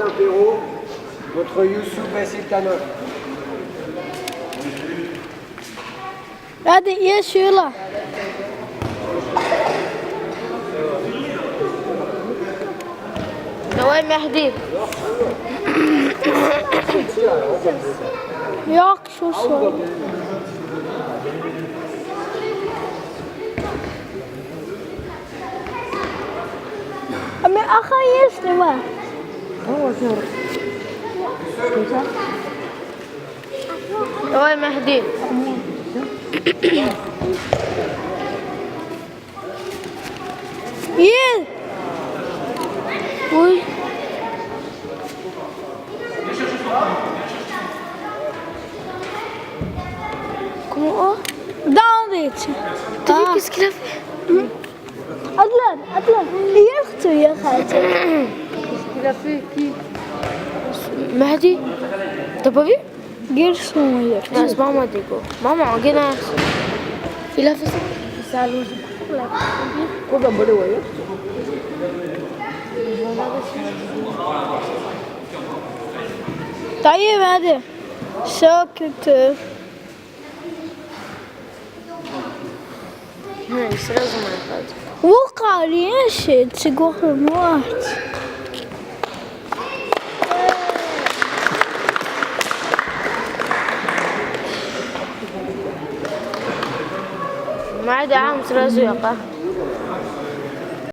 Valentin Perrault, votre Youssouf Bessiltanov. Hadi ye şöyle. وين مهدي؟ Yok şu soğuk. Ama aha yeşli var. وين مهدي؟ Ye. Uy. كم هو؟ Daha da için. تبي كيس كلافي؟ Adlan. Yıktı yıktı. مهدي؟ تبغي؟ Gir sonra yıktı. ناس ماما ديكو ماما عندنا في لافس Dayı hadi. Çok kötü. سلازم ما يفعل وقع لي شيء تقول موت. ما عدا عام سلازم يقع